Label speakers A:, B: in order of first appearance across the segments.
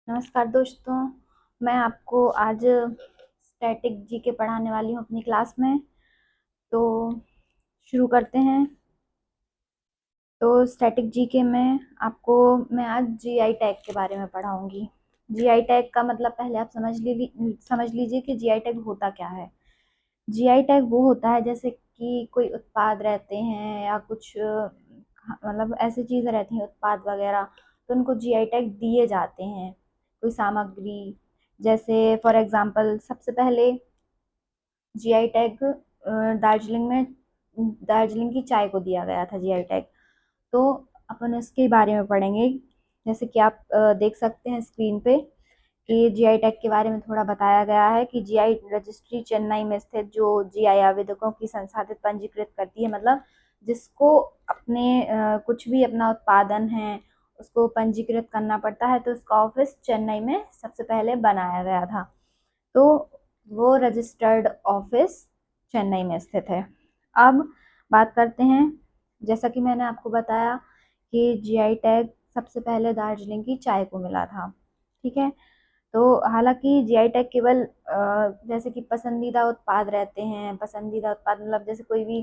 A: नमस्कार दोस्तों। मैं आपको आज स्टैटिक जीके पढ़ाने वाली हूँ अपनी क्लास में। तो शुरू करते हैं। तो स्टैटिक जीके में आपको मैं आज जीआई टैग के बारे में पढ़ाऊंगी। जीआई टैग का मतलब पहले आप समझ लीजिए कि जीआई टैग होता क्या है। जीआई टैग वो होता है जैसे कि कोई उत्पाद रहते हैं या कुछ मतलब ऐसी चीज़ें रहती हैं उत्पाद वगैरह, तो उनको जीआई टैग दिए जाते हैं। कोई सामग्री, जैसे फॉर एग्जांपल सबसे पहले जीआई टैग दार्जिलिंग की चाय को दिया गया था जीआई टैग। तो अपन इसके बारे में पढ़ेंगे। जैसे कि आप देख सकते हैं स्क्रीन पे कि जीआई टैग के बारे में थोड़ा बताया गया है कि जीआई रजिस्ट्री चेन्नई में स्थित जो जीआई आवेदकों की संसाधित पंजीकृत करती है, मतलब जिसको अपने कुछ भी अपना उत्पादन है उसको पंजीकृत करना पड़ता है, तो उसका ऑफिस चेन्नई में सबसे पहले बनाया गया था। तो वो रजिस्टर्ड ऑफिस चेन्नई में स्थित है। अब बात करते हैं, जैसा कि मैंने आपको बताया कि जीआई टैग सबसे पहले दार्जिलिंग की चाय को मिला था। ठीक है। तो हालांकि जीआई टैग केवल जैसे कि पसंदीदा उत्पाद रहते हैं, पसंदीदा उत्पाद मतलब जैसे कोई भी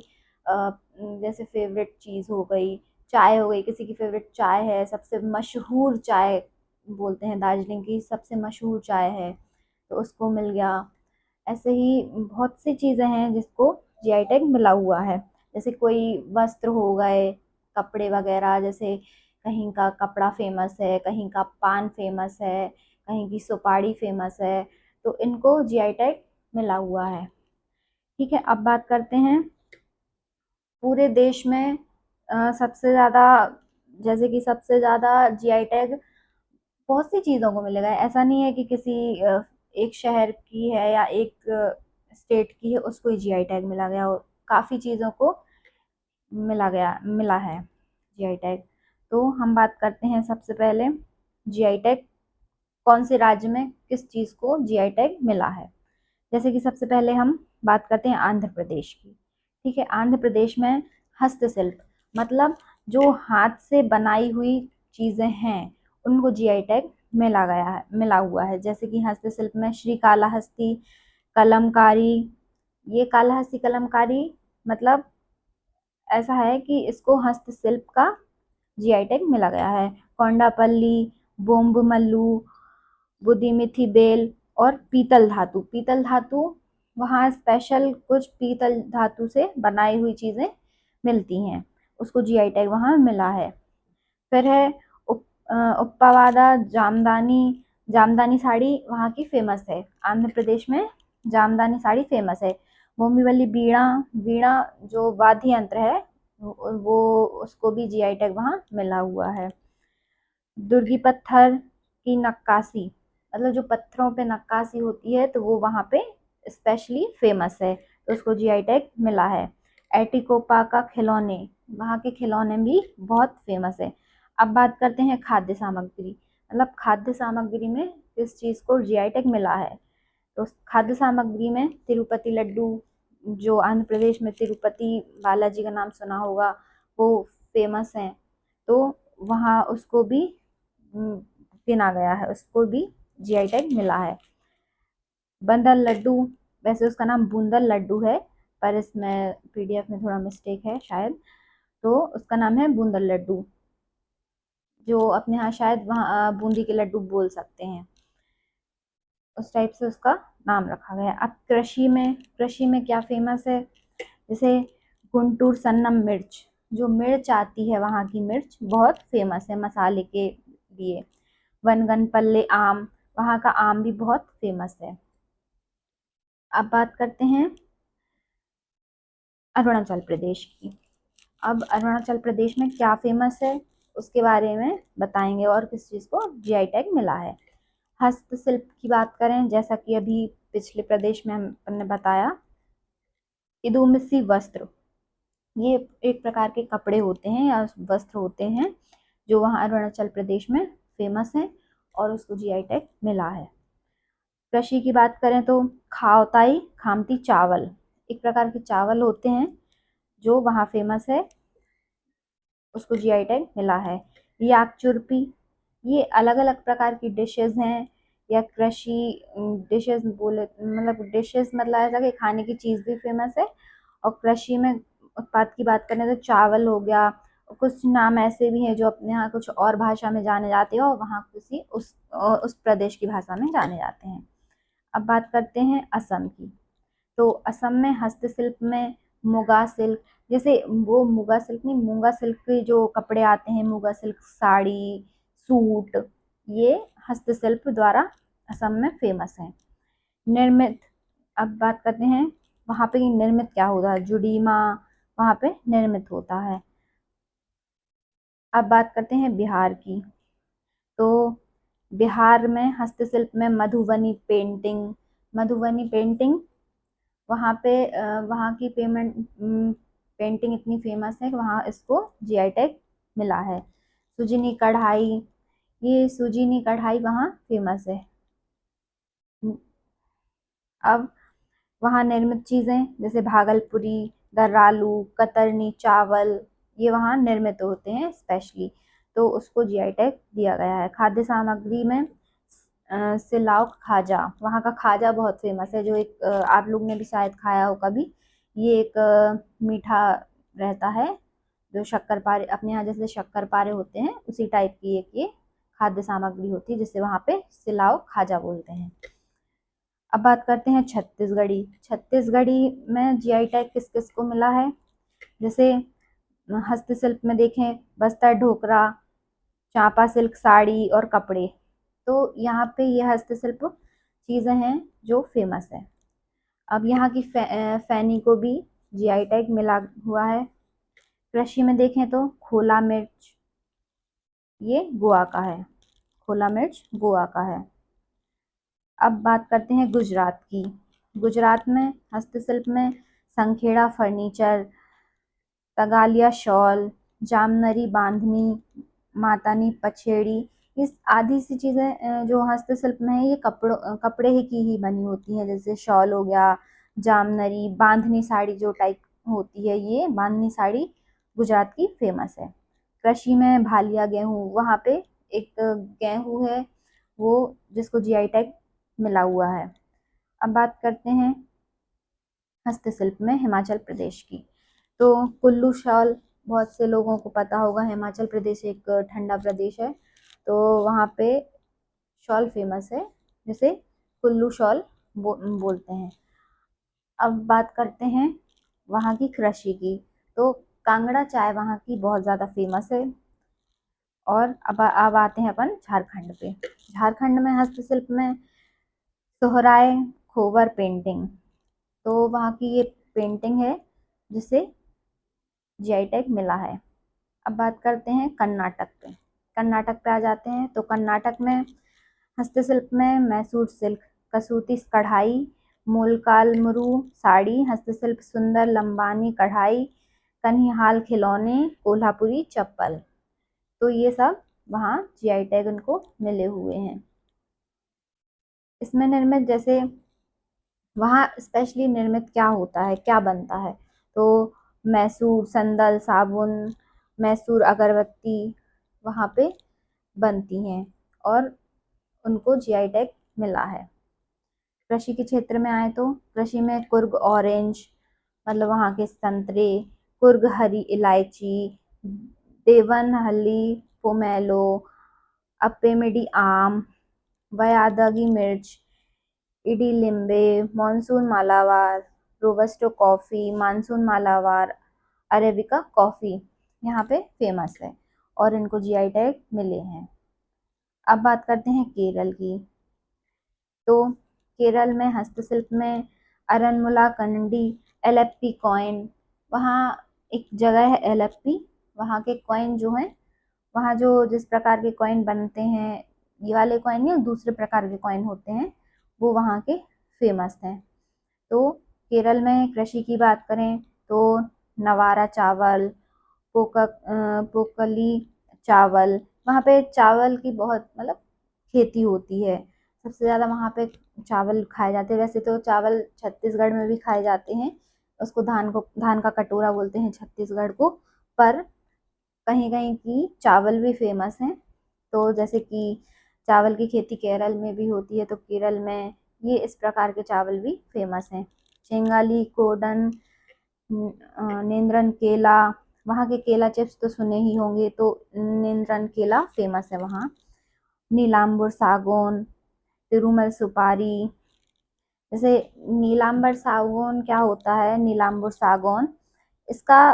A: जैसे फेवरेट चीज़ हो गई, चाय हो गई, किसी की फेवरेट चाय है, सबसे मशहूर चाय बोलते हैं दार्जिलिंग की सबसे मशहूर चाय है, तो उसको मिल गया। ऐसे ही बहुत सी चीज़ें हैं जिसको जीआई टैग मिला हुआ है। जैसे कोई वस्त्र हो गए, कपड़े वगैरह, जैसे कहीं का कपड़ा फेमस है, कहीं का पान फेमस है, कहीं की सुपारी फेमस है, तो इनको जीआई टैग मिला हुआ है। ठीक है। अब बात करते हैं पूरे देश में सबसे ज़्यादा, जैसे कि सबसे ज़्यादा जीआई टैग बहुत सी चीज़ों को मिलेगा। ऐसा नहीं है कि किसी एक शहर की है या एक स्टेट की है उसको ही जीआई टैग मिला गया हो, काफ़ी चीज़ों को मिला है जीआई टैग। तो हम बात करते हैं सबसे पहले जीआई टैग कौन से राज्य में किस चीज़ को जीआई टैग मिला है। जैसे कि सबसे पहले हम बात करते हैं आंध्र प्रदेश की। ठीक है। आंध्र प्रदेश में हस्तशिल्प मतलब जो हाथ से बनाई हुई चीज़ें हैं उनको जीआई टैग मिला हुआ है। जैसे कि हस्तशिल्प में श्रीकालाहस्ती कलमकारी, ये कालाहस्ती कलमकारी मतलब ऐसा है कि इसको हस्तशिल्प का जीआई टैग मिला गया है। कोंडापल्ली, बोम्बमल्लू, बुदीमिथी बेल और पीतल धातु वहाँ स्पेशल कुछ पीतल धातु से बनाई हुई चीज़ें मिलती हैं, उसको जीआई टैग वहाँ मिला है। फिर है उप्पावादा जामदानी, जामदानी साड़ी वहाँ की फेमस है। आंध्र प्रदेश में जामदानी साड़ी फेमस है। बोम्बीवली वीणा, वीणा जो वाद्य यंत्र है वो उसको भी जीआई टैग वहाँ मिला हुआ है। दुर्गी पत्थर की नक्काशी मतलब जो पत्थरों पे नक्काशी होती है तो वो वहाँ पे स्पेशली फेमस है, तो उसको जीआई टैग मिला है। एटिकोपा का खिलौने, वहाँ के खिलौने भी बहुत फेमस है। अब बात करते हैं खाद्य सामग्री, मतलब खाद्य सामग्री में किस चीज़ को जीआई टैग मिला है। तो खाद्य सामग्री में तिरुपति लड्डू, जो आंध्र प्रदेश में तिरुपति बालाजी का नाम सुना होगा, वो फेमस हैं, तो वहाँ उसको भी गिना गया है, उसको भी जीआई टैग मिला है। बंदर लड्डू, वैसे उसका नाम बूंदर लड्डू है पर इसमें पीडीएफ में थोड़ा मिस्टेक है शायद, तो उसका नाम है बूंदर लड्डू, जो अपने यहाँ शायद वहाँ बूंदी के लड्डू बोल सकते हैं, उस टाइप से उसका नाम रखा गया। अब कृषि में क्या फेमस है, जैसे गुंटूर सन्नम मिर्च, जो मिर्च आती है वहाँ की मिर्च बहुत फेमस है मसाले के लिए। वनगनपल्ले आम, वहाँ का आम भी बहुत फेमस है। अब बात करते हैं अरुणाचल प्रदेश की। अब अरुणाचल प्रदेश में क्या फेमस है उसके बारे में बताएंगे और किस चीज़ को जीआई टैग मिला है। हस्तशिल्प की बात करें, जैसा कि अभी पिछले प्रदेश में हमने बताया, इदुमिसी वस्त्र, ये एक प्रकार के कपड़े होते हैं या वस्त्र होते हैं जो वहाँ अरुणाचल प्रदेश में फेमस है और उसको जीआई टैग मिला है। कृषि की बात करें तो खाओताई खामती चावल, एक प्रकार के चावल होते हैं जो वहाँ फेमस है, उसको जीआई टैग मिला है। याक चुरपी, ये अलग अलग प्रकार की डिशेज हैं या कृषि डिशेज बोले, मतलब डिशेज मतलब ऐसा कि खाने की चीज़ भी फेमस है। और कृषि में उत्पाद की बात करें तो चावल हो गया, कुछ नाम ऐसे भी हैं जो अपने यहाँ कुछ और भाषा में जाने जाते हैं और वहाँ किसी उस प्रदेश की भाषा में जाने जाते हैं। अब बात करते हैं असम की। तो असम में हस्तशिल्प में मुगा सिल्क, जैसे वो मुगा सिल्क नहीं, मूंगा सिल्क के जो कपड़े आते हैं, मुगा सिल्क साड़ी, सूट, ये हस्तशिल्प द्वारा असम में फेमस है। निर्मित, अब बात करते हैं वहाँ पे निर्मित क्या होता है, जुड़ीमा वहाँ पे निर्मित होता है। अब बात करते हैं बिहार की। तो बिहार में हस्तशिल्प में मधुबनी पेंटिंग वहाँ पे वहाँ की पेंटिंग इतनी फेमस है कि वहाँ इसको जीआई टैग मिला है। सुजनी कढ़ाई, ये सुजनी कढ़ाई वहाँ फेमस है। अब वहाँ निर्मित चीज़ें जैसे भागलपुरी, दर्रालू, कतरनी चावल, ये वहाँ निर्मित होते हैं स्पेशली, तो उसको जीआई टैग दिया गया है। खाद्य सामग्री में सिलाव खाजा, वहाँ का खाजा बहुत फेमस है, जो एक आप लोग ने भी शायद खाया हो कभी। ये एक मीठा रहता है, जो शक्करपारे अपने यहाँ जैसे शक्करपारे होते हैं उसी टाइप की एक ये खाद्य सामग्री होती है, जिसे वहाँ पे सिलाव खाजा बोलते हैं। अब बात करते हैं छत्तीसगढ़ी। छत्तीसगढ़ी में जीआई टैग किस किस को मिला है, जैसे हस्तशिल्प में देखें बस्तर ढोकरा, चांपा सिल्क साड़ी और कपड़े, तो यहाँ पे ये हस्तशिल्प चीज़ें हैं जो फेमस है। अब यहाँ की फैनी को भी जीआई टैग मिला हुआ है। कृषि में देखें तो खोला मिर्च, ये गोवा का है, खोला मिर्च गोवा का है। अब बात करते हैं गुजरात की। गुजरात में हस्तशिल्प में संखेड़ा फर्नीचर, तगालिया शॉल, जामनरी बांधनी, मातानी पछेड़ी, इस आदि सी चीज़ें जो हस्तशिल्प में है, ये कपड़े ही की ही बनी होती हैं। जैसे शॉल हो गया, जामनरी, बांधनी साड़ी जो टाइप होती है, ये बांधनी साड़ी गुजरात की फेमस है। कृषि में भालिया गेहूँ, वहाँ पे एक गेहूँ है वो जिसको जीआई टैग मिला हुआ है। अब बात करते हैं हस्तशिल्प में हिमाचल प्रदेश की। तो कुल्लू शॉल, बहुत से लोगों को पता होगा, हिमाचल प्रदेश एक ठंडा प्रदेश है, तो वहाँ पे शॉल फेमस है, जिसे कुल्लू शॉल बोलते हैं। अब बात करते हैं वहाँ की कृषि की। तो कांगड़ा चाय वहाँ की बहुत ज़्यादा फेमस है। और अब आते हैं अपन झारखंड पे। झारखंड में हस्तशिल्प में सोहराय खोवर पेंटिंग, तो वहाँ की ये पेंटिंग है जिसे जीआई टैग मिला है। अब बात करते हैं कर्नाटक पे। कर्नाटक पे आ जाते हैं। तो कर्नाटक में हस्तशिल्प में मैसूर सिल्क, कसूती कढ़ाई, मूलकालमुरु साड़ी, हस्तशिल्प सुंदर लंबानी कढ़ाई, कन्हिहाल खिलौने, कोल्हापुरी चप्पल, तो ये सब वहाँ जीआई टैग उनको मिले हुए हैं। इसमें निर्मित, जैसे वहाँ स्पेशली निर्मित क्या होता है, क्या बनता है, तो मैसूर संदल साबुन, मैसूर अगरबत्ती वहाँ पे बनती हैं और उनको जीआई टैग मिला है। कृषि के क्षेत्र में आए तो कृषि में कुर्ग ऑरेंज, मतलब वहाँ के संतरे, कुर्ग हरी इलायची, देवनहल्ली पोमेलो, अप्पेमिडी आम, वयादगी मिर्च, इडीलिम्बे, monsoon Malabar, robusta coffee, monsoon Malabar, arabica coffee यहाँ पे फेमस है और इनको जीआई टैग मिले हैं। अब बात करते हैं केरल की। तो केरल में हस्तशिल्प में अरनमुला कंडी, एलेप्पी कॉइन, वहाँ एक जगह है एलेप्पी, वहाँ के कॉइन जो हैं, वहाँ जो जिस प्रकार के कॉइन बनते हैं, ये वाले कॉइन नहीं, दूसरे प्रकार के कॉइन होते हैं, वो वहाँ के फेमस हैं। तो केरल में कृषि की बात करें तो नवारा चावल, पोकली चावल, वहाँ पे चावल की बहुत मतलब खेती होती है, सबसे ज़्यादा वहाँ पे चावल खाए जाते हैं। वैसे तो चावल छत्तीसगढ़ में भी खाए जाते हैं, उसको धान का कटोरा बोलते हैं छत्तीसगढ़ को, पर कहीं कहीं की चावल भी फेमस हैं। तो जैसे कि चावल की खेती केरल में भी होती है, तो केरल में ये इस प्रकार के चावल भी फेमस हैं। चेंगाली, कोडन, नेंद्रन केला, वहाँ के केला चिप्स तो सुने ही होंगे, तो नेंद्रन केला फेमस है वहाँ। नीलाम्बुर सागौन, तिरुमल सुपारी। जैसे नीलाम्बर सागौन क्या होता है, नीलाम्बर सागौन, इसका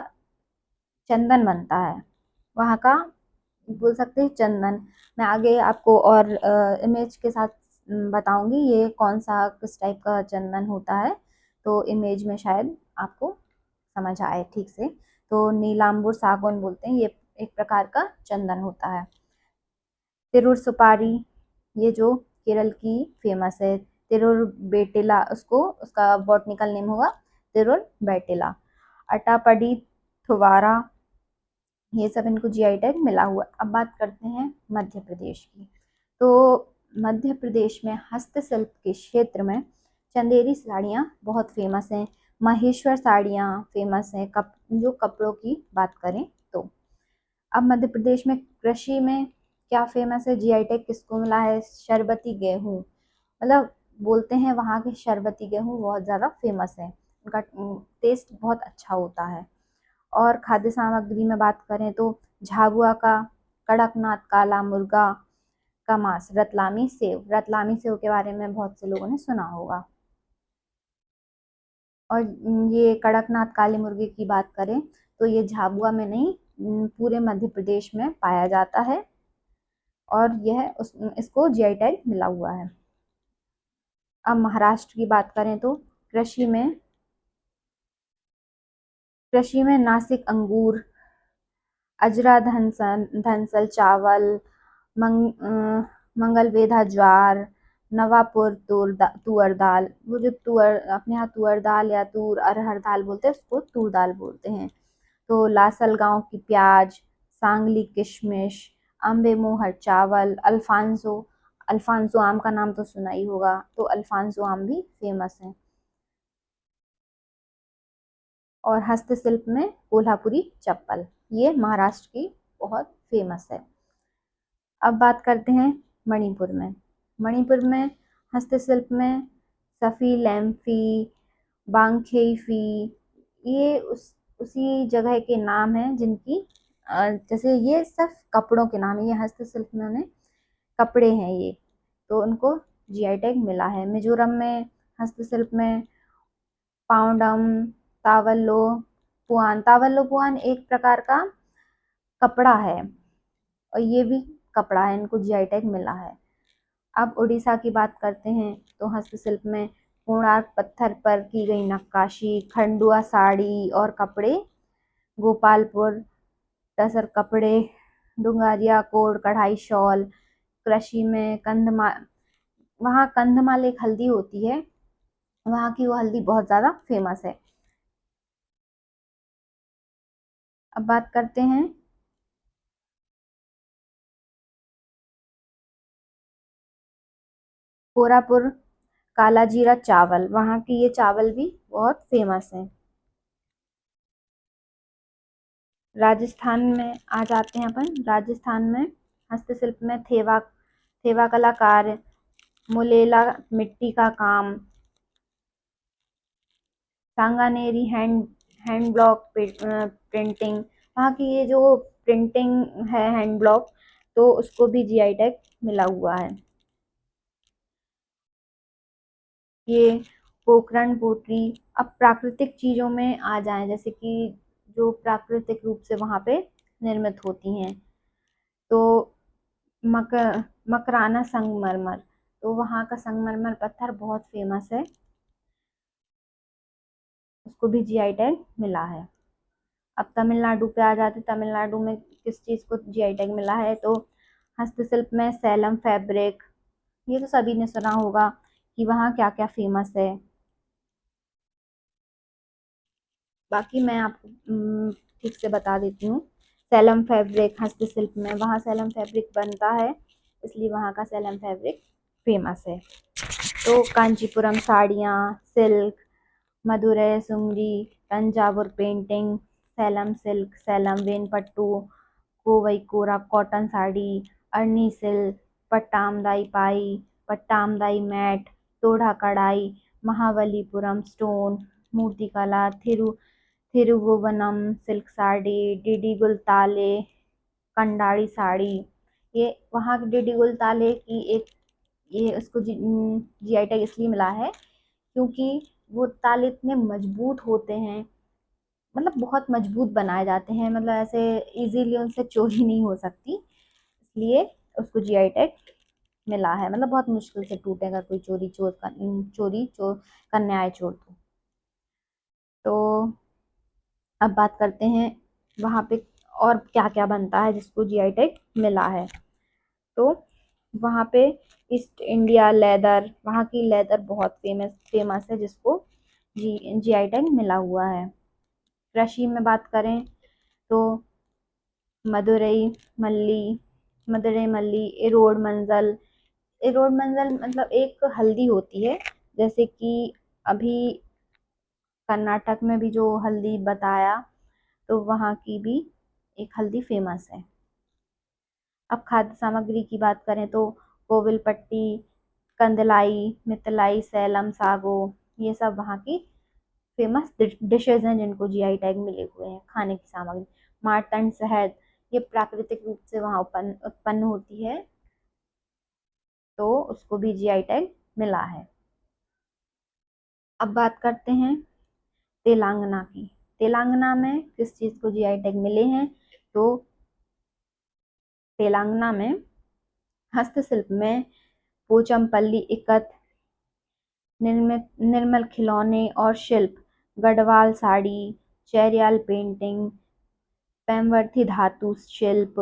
A: चंदन बनता है वहाँ का, बोल सकते हैं चंदन। मैं आगे आपको और इमेज के साथ बताऊंगी ये कौन सा किस टाइप का चंदन होता है, तो इमेज में शायद आपको समझ आए ठीक से। तो नीलाम्बर सागौन बोलते हैं, ये एक प्रकार का चंदन होता है। तिरुर सुपारी, ये जो केरल की फेमस है। तिरुर बेटिला, उसको उसका बॉटनिकल नेम होगा तिरुर बेटिला। अटापडी, थुवारा, ये सब इनको जीआई टैग मिला हुआ है। अब बात करते हैं मध्य प्रदेश की। तो मध्य प्रदेश में हस्तशिल्प के क्षेत्र में चंदेरी साड़ियाँ बहुत फेमस हैं। महेश्वर साड़ियाँ फेमस हैं, जो कपड़ों की बात करें तो। अब मध्य प्रदेश में कृषि में क्या फेमस है, जीआई टैग किसको मिला है, शरबती गेहूँ। मतलब बोलते हैं वहाँ के शरबती गेहूँ बहुत ज़्यादा फेमस है, उनका टेस्ट बहुत अच्छा होता है। और खाद्य सामग्री में बात करें तो झाबुआ का कड़कनाथ काला मुर्गा का मांस, रतलामी सेव, रतलामी सेव के बारे में बहुत से लोगों ने सुना होगा। और ये कड़कनाथ काले मुर्गे की बात करें तो ये झाबुआ में नहीं, पूरे मध्य प्रदेश में पाया जाता है, और यह इसको जीआई टैग मिला हुआ है। अब महाराष्ट्र की बात करें तो कृषि में नासिक अंगूर, अजरा धनसल चावल, मंगलवेधा ज्वार, नवापुर तुअर दाल, वो जो तुअर अपने यहाँ तुअर दाल या अरहर दाल बोलते हैं उसको तूर दाल बोलते हैं। तो लासल गांव की प्याज, सांगली किशमिश, अम्बे मोहर चावल, अल्फांसो, अल्फांसो आम का नाम तो सुना ही होगा, तो अल्फांसो आम भी फेमस है। और हस्तशिल्प में कोल्हापुरी चप्पल, ये महाराष्ट्र की बहुत फेमस है। अब बात करते हैं मणिपुर में। मणिपुर में हस्तशिल्प में सफ़ी लैम्फी, बांगखेईफी, ये उसी जगह के नाम हैं जिनकी जैसे ये सिर्फ कपड़ों के नाम है, ये हस्तशिल्प में उन्हें कपड़े हैं ये, तो उनको जीआई टैग मिला है। मिजोरम में हस्तशिल्प में पाउंडम, तावल्लो पुआन, तावल्लो पुआन एक प्रकार का कपड़ा है, और ये भी कपड़ा है, इनको जीआई टैग मिला है। अब उड़ीसा की बात करते हैं तो हस्तशिल्प में कोणार्क पत्थर पर की गई नक्काशी, खंडुआ साड़ी और कपड़े, गोपालपुर टसर कपड़े, डुंगारिया कोड कढ़ाई शॉल। कृषि में वहाँ कंधमाल एक हल्दी होती है, वहाँ की वो हल्दी बहुत ज़्यादा फेमस है। अब बात करते हैं कोरापुर काला जीरा चावल, वहाँ की ये चावल भी बहुत फेमस है। राजस्थान में आ जाते हैं अपन। राजस्थान में हस्तशिल्प में थेवा थेवा कलाकार, मुलेला मिट्टी का काम, सांगानेरी हैंड ब्लॉक प्रिंटिंग, वहाँ की ये जो प्रिंटिंग है हैंड ब्लॉक, तो उसको भी जीआई टैग मिला हुआ है। ये पोखरण पोट्री। अब प्राकृतिक चीज़ों में आ जाएं, जैसे कि जो प्राकृतिक रूप से वहाँ पे निर्मित होती हैं, तो मक मकराना संगमरमर, तो वहाँ का संगमरमर पत्थर बहुत फेमस है, उसको भी जीआई टैग मिला है। अब तमिलनाडु पे आ जाते, तमिलनाडु में किस चीज़ को जीआई टैग मिला है, तो हस्तशिल्प में सैलम फैब्रिक, ये तो सभी ने सुना होगा कि वहाँ क्या क्या फेमस है। बाकी मैं आपको ठीक से बता देती हूँ। सैलम फैब्रिक हस्तशिल्प में, वहाँ सैलम फैब्रिक बनता है, इसलिए वहाँ का सैलम फैब्रिक फेमस है। तो कांचीपुरम साड़ियाँ, silk, Madurai Sungudi, Thanjavur painting, Salem silk, Salem Venpattu, Kovai Kora cotton sari, Arni silk, Pattamadai पाई, पट्टामदाई मैट, तोड़ा कढ़ाई, महाबलीपुरम स्टोन, मूर्तिकला, थिरुवुवनम सिल्क साड़ी, डीडी गुलताले, कंडारी साड़ी। ये वहाँ की डीडी गुलताले की एक, ये उसको जीआई टैग इसलिए मिला है क्योंकि वो ताले इतने मजबूत होते हैं, मतलब बहुत मजबूत बनाए जाते हैं, मतलब ऐसे इजीली उनसे चोरी नहीं हो सकती, इसलिए उसको जीआई टैग मिला है। मतलब बहुत मुश्किल से टूटेगा, कोई चोर करने आए चोर तो अब बात करते हैं वहाँ पे और क्या क्या बनता है जिसको जीआई टैग मिला है। तो वहाँ पे ईस्ट इंडिया लेदर, वहाँ की लेदर बहुत फेमस है जिसको जीआई टैग मिला हुआ है। कृषि में बात करें तो मदुरई मल्ली, इरोड मंजल मतलब एक हल्दी होती है, जैसे कि अभी कर्नाटक में भी जो हल्दी बताया, तो वहाँ की भी एक हल्दी फेमस है। अब खाद्य सामग्री की बात करें तो कोविलपट्टी, कंदलाई, मितलाई, सैलम, सागो, ये सब वहाँ की फेमस डिशेज हैं जिनको जीआई टैग मिले हुए हैं। खाने की सामग्री मार्तंड शहद, ये प्राकृतिक रूप से वहाँ उत्पन्न होती है, तो उसको भी जीआई टैग मिला है। अब बात करते हैं तेलंगाना की। तेलंगाना में किस चीज़ को जीआई टैग मिले हैं, तो तेलंगाना में हस्तशिल्प में पोचमपल्ली इकत, निर्मल खिलौने और शिल्प, गढ़वाल साड़ी, चेरियाल पेंटिंग, पेमवर्ती धातु शिल्प,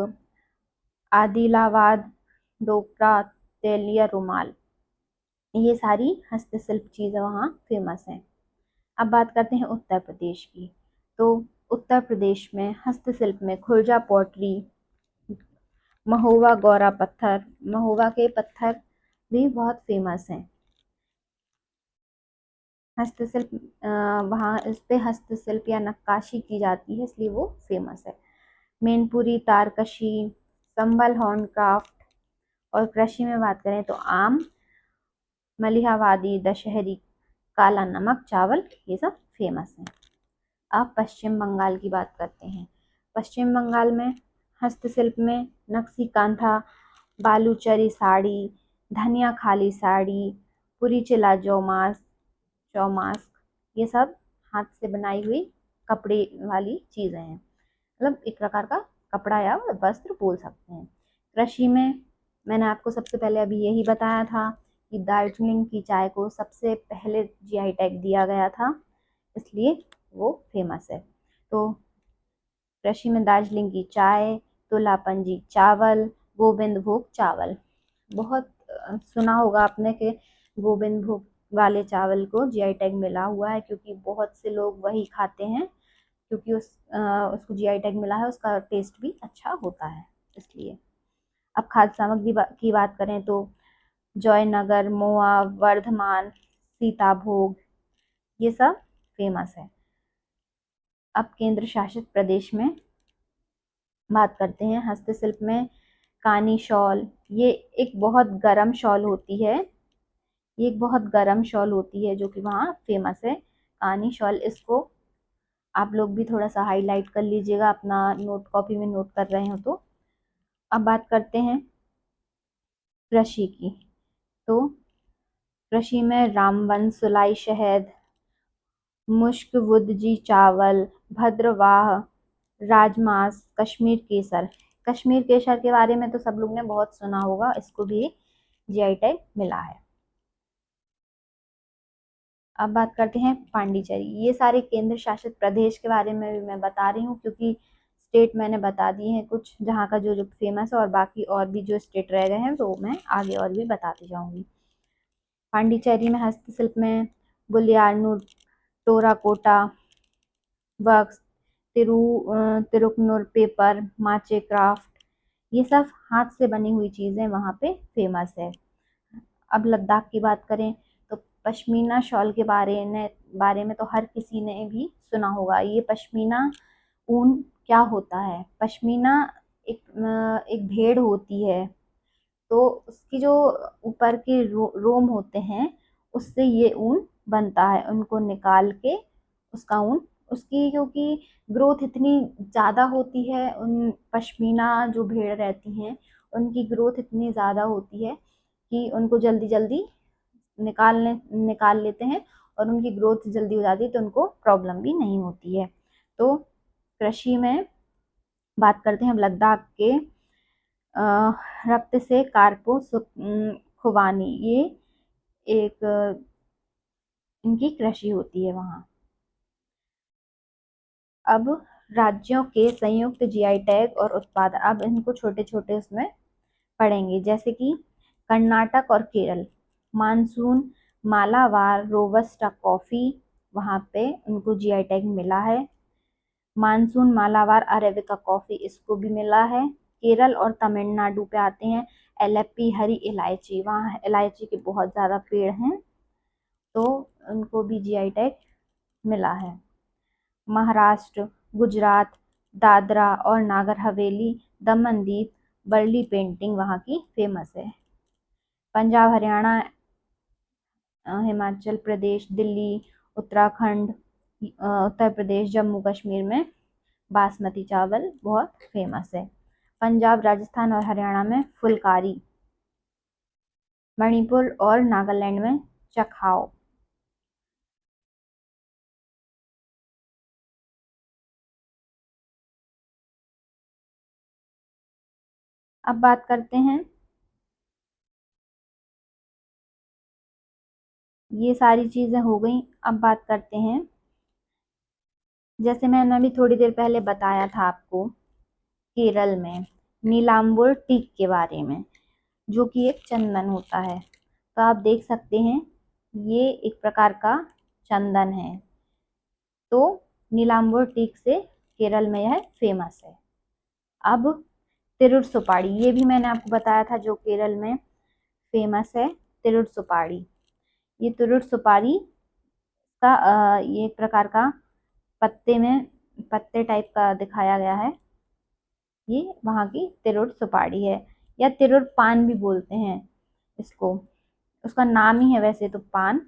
A: आदिलाबाद डोकरा, तेलिया रुमाल, ये सारी हस्तशिल्प चीज़ें वहाँ फेमस हैं। अब बात करते हैं उत्तर प्रदेश की। तो उत्तर प्रदेश में हस्तशिल्प में खुर्जा पॉटरी, महोबा गौरा पत्थर, महोबा के पत्थर भी बहुत फेमस हैं। हस्तशिल्प वहाँ इस पे हस्तशिल्प या नक्काशी की जाती है, इसलिए वो फेमस है। मैनपुरी तारकशी, संबल हैंडक्राफ्ट। और कृषि में बात करें तो आम, मलिहाबादी, दशहरी, काला नमक चावल, ये सब फेमस हैं। अब पश्चिम बंगाल की बात करते हैं। पश्चिम बंगाल में हस्तशिल्प में नक्शी कांथा, बालूचरी साड़ी, धनिया खाली साड़ी, पुरी चिला चौमास, ये सब हाथ से बनाई हुई कपड़े वाली चीज़ें हैं, मतलब एक प्रकार का कपड़ा या वस्त्र बोल सकते हैं। कृषि में मैंने आपको सबसे पहले अभी यही बताया था कि दार्जिलिंग की चाय को सबसे पहले जीआई टैग दिया गया था, इसलिए वो फेमस है। तो कृषि में दार्जिलिंग की चाय, तुलापंजी चावल, गोविंद भोग चावल, बहुत सुना होगा आपने कि गोविंद भोग वाले चावल को जीआई टैग मिला हुआ है, क्योंकि बहुत से लोग वही खाते हैं, क्योंकि उसको जीआई टैग मिला है, उसका टेस्ट भी अच्छा होता है इसलिए। अब खाद्य सामग्री की बात करें तो जयनगर, मोआ, वर्धमान, सीताभोग, ये सब फेमस है। अब केंद्र शासित प्रदेश में बात करते हैं। हस्तशिल्प में कानी शॉल, ये एक बहुत गर्म शॉल होती है, ये एक बहुत गर्म शॉल होती है जो कि वहाँ फेमस है, कानी शॉल। इसको आप लोग भी थोड़ा सा हाईलाइट कर लीजिएगा, अपना नोट कॉपी में नोट कर रहे हो तो। अब बात करते हैं कृषि की। तो कृषि में रामबन, सुलाई शहद, मुश्क वुदजी चावल, भद्रवाह, राजमास, कश्मीर केसर के बारे में तो सब लोग ने बहुत सुना होगा, इसको भी जीआई टैग मिला है। अब बात करते हैं पांडिचेरी। ये सारे केंद्र शासित प्रदेश के बारे में भी मैं बता रही हूँ, क्योंकि स्टेट मैंने बता दिए हैं कुछ जहाँ का जो जो फेमस है, और बाकी और भी जो स्टेट रह गए हैं तो मैं आगे और भी बताती जाऊँगी। पांडिचेरी में हस्तशिल्प में बुलियानू, टेराकोटा वर्क्स, तिरुकनुर पेपर, माचे क्राफ्ट, ये सब हाथ से बनी हुई चीज़ें वहाँ पे फेमस है। अब लद्दाख की बात करें तो पश्मीना शॉल के बारे में तो हर किसी ने भी सुना होगा। ये पश्मीना ऊन क्या होता है? पश्मीना एक भेड़ होती है, तो उसकी जो ऊपर के रोम होते हैं उससे ये ऊन बनता है। उनको निकाल के उसका ऊन, उसकी क्योंकि ग्रोथ इतनी ज़्यादा होती है, उन पश्मीना जो भेड़ रहती हैं उनकी ग्रोथ इतनी ज़्यादा होती है कि उनको जल्दी जल्दी निकाल लेते हैं और उनकी ग्रोथ जल्दी हो जाती है, तो उनको प्रॉब्लम भी नहीं होती है। तो कृषि में बात करते हैं अब लद्दाख के रक्त से कार्पो खुबानी, ये एक इनकी कृषि होती है वहाँ। अब राज्यों के संयुक्त जीआई टैग और उत्पाद, अब इनको छोटे छोटे उसमें पढ़ेंगे। जैसे कि कर्नाटक और Kerala, monsoon Malabar robusta coffee, वहाँ पे उनको जीआई टैग मिला है। मानसून मालाबार अरेबिका कॉफी, इसको भी मिला है। केरल और तमिलनाडु पे आते हैं, एलेपी हरी इलायची, वहाँ इलायची के बहुत ज़्यादा पेड़ हैं, तो उनको भी जीआई टैग मिला है। महाराष्ट्र, गुजरात, दादरा और नागर हवेली, दमन दीव, बर्ली पेंटिंग वहाँ की फेमस है। पंजाब, हरियाणा, हिमाचल प्रदेश, दिल्ली, उत्तराखंड, उत्तर प्रदेश, जम्मू कश्मीर में बासमती चावल बहुत फेमस है। पंजाब, राजस्थान और हरियाणा में फुलकारी, मणिपुर और नागालैंड में चखाओ। अब बात करते हैं, ये सारी चीजें हो गई। अब बात करते हैं, जैसे मैंने अभी थोड़ी देर पहले बताया था आपको केरल में नीलांबुर टीक के बारे में, जो कि एक चंदन होता है। तो आप देख सकते हैं ये एक प्रकार का चंदन है। तो नीलांबुर टीक से केरल में यह फेमस है। अब तिरुर सुपाड़ी, ये भी मैंने आपको बताया था जो केरल में फेमस है, तिरुर सुपाड़ी। ये तिरुर सुपारी का ये एक प्रकार का पत्ते टाइप का दिखाया गया है। ये वहाँ की तिरुर सुपाड़ी है, या तिरुर पान भी बोलते हैं इसको। उसका नाम ही है वैसे तो पान,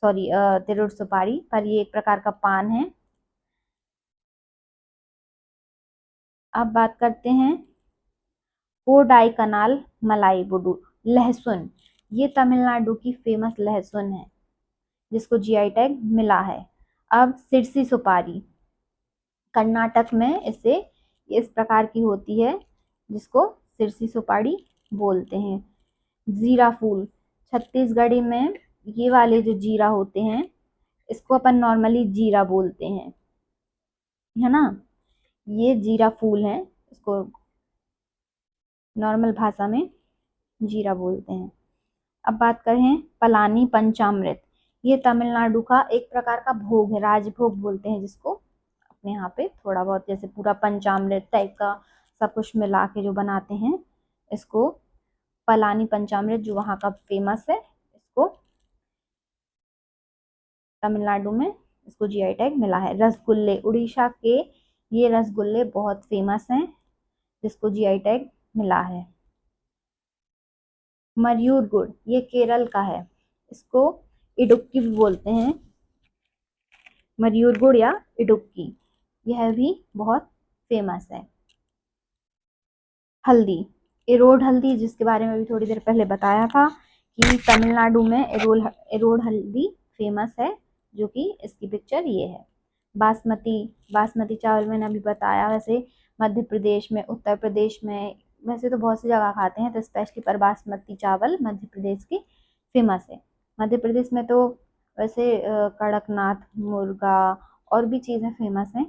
A: सॉरी तिरुर सुपारी, पर ये एक प्रकार का पान है। अब बात करते हैं कोडाई कनाल मलाई बुडू, लहसुन। ये तमिलनाडु की फेमस लहसुन है जिसको जीआई टैग मिला है। अब सिरसी सुपारी, कर्नाटक में इसे इस प्रकार की होती है जिसको सिरसी सुपारी बोलते हैं। जीरा फूल, छत्तीसगढ़ी में ये वाले जो जीरा होते हैं इसको अपन नॉर्मली जीरा बोलते हैं, है ना। ये जीरा फूल है, इसको नॉर्मल भाषा में जीरा बोलते हैं। अब बात करें पलानी पंचामृत, ये तमिलनाडु का एक प्रकार का भोग है, राजभोग बोलते हैं जिसको। अपने यहाँ पे थोड़ा बहुत जैसे पूरा पंचामृत टाइप का सब कुछ मिला के जो बनाते हैं, इसको पलानी पंचामृत, जो वहाँ का फेमस है, इसको तमिलनाडु में इसको जीआई टैग मिला है। रसगुल्ले, उड़ीसा के ये रसगुल्ले बहुत फेमस हैं जिसको जीआई टैग मिला है। मयूर गुड़, ये केरल का है, इसको इडुक्की भी बोलते हैं, मयूर गुड़ या इडुक्की, यह भी बहुत फेमस है। हल्दी, एरोड हल्दी, जिसके बारे में भी थोड़ी देर पहले बताया था कि तमिलनाडु में एरोड हल्दी फेमस है, जो कि इसकी पिक्चर ये है। बासमती, बासमती चावल मैंने अभी बताया। वैसे मध्य प्रदेश में, उत्तर प्रदेश में, वैसे तो बहुत सी जगह खाते हैं, तो स्पेशली पर बासमती चावल मध्य प्रदेश की फेमस है। मध्य प्रदेश में तो वैसे कड़कनाथ मुर्गा और भी चीज़ें फेमस हैं।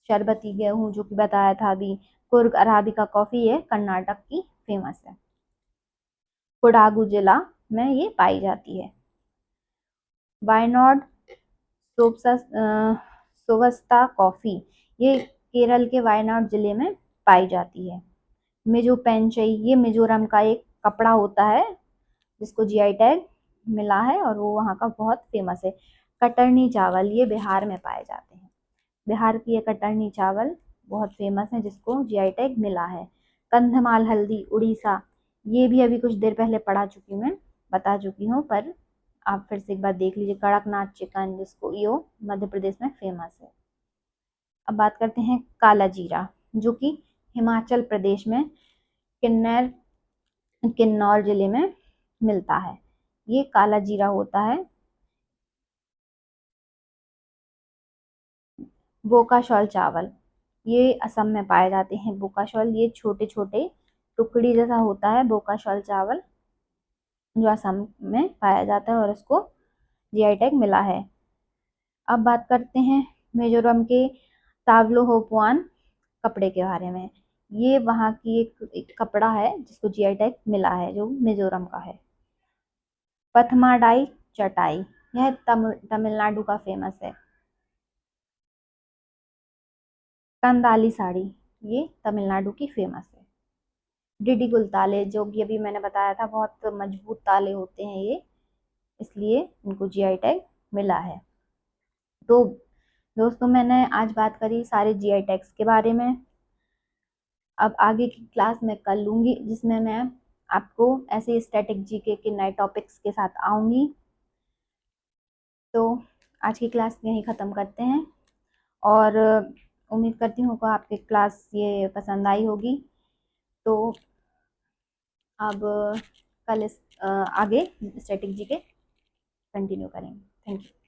A: शरबती गेहूं जो कि बताया था अभी। कुर्ग अराबिका कॉफी है कर्नाटक की फेमस है, कोडागू जिला में ये पाई जाती है। वायनाड सोवस्ता कॉफी, ये केरल के वायनाड जिले में पाई जाती है। मिजो पेंचई, ये मिजोरम का एक कपड़ा होता है जिसको जीआई टैग मिला है और वो वहाँ का बहुत फेमस है। कटरनी चावल, ये बिहार में पाए जाते हैं। बिहार की ये कटरनी चावल बहुत फेमस है जिसको जीआई टैग मिला है। कंधमाल हल्दी, उड़ीसा, ये भी अभी कुछ देर पहले पढ़ा चुकी मैं, बता चुकी हूँ, पर आप फिर से एक बार देख लीजिए। कड़कनाथ चिकन, जिसको यो मध्य प्रदेश में फेमस है। अब बात करते हैं काला जीरा, जो कि हिमाचल प्रदेश में किन्नर किन्नौर जिले में मिलता है। ये काला जीरा होता है। बोकाशॉल चावल, ये असम में पाए जाते हैं। बोकाशॉल, ये छोटे छोटे टुकड़ी जैसा होता है बोकाशॉल चावल, जो असम में पाया जाता है और उसको जीआई टैग मिला है। अब बात करते हैं मिजोरम के तावलोहोपुआन कपड़े के बारे में। ये वहाँ की एक कपड़ा है जिसको जीआई टैग मिला है, जो मिजोरम का है। पथमाडाई चटाई, यह तमिलनाडु का फेमस है। कंदाली साड़ी, ये तमिलनाडु की फेमस है। डिडी गुलताले, जो कि अभी मैंने बताया था, बहुत मजबूत ताले होते हैं ये, इसलिए इनको जीआई टैग मिला है। तो दोस्तों, मैंने आज बात करी सारे जीआई टैग्स के बारे में। अब आगे की क्लास मैं कर लूंगी, जिसमें मैं आपको ऐसे स्टैटिक जीके के नए टॉपिक्स के साथ आऊंगी। तो आज की क्लास यहीं ख़त्म करते हैं, और उम्मीद करती हूँ कि आपकी क्लास ये पसंद आई होगी। तो अब कल इस आगे स्टैटिक जीके कंटिन्यू करेंगे। Thank you.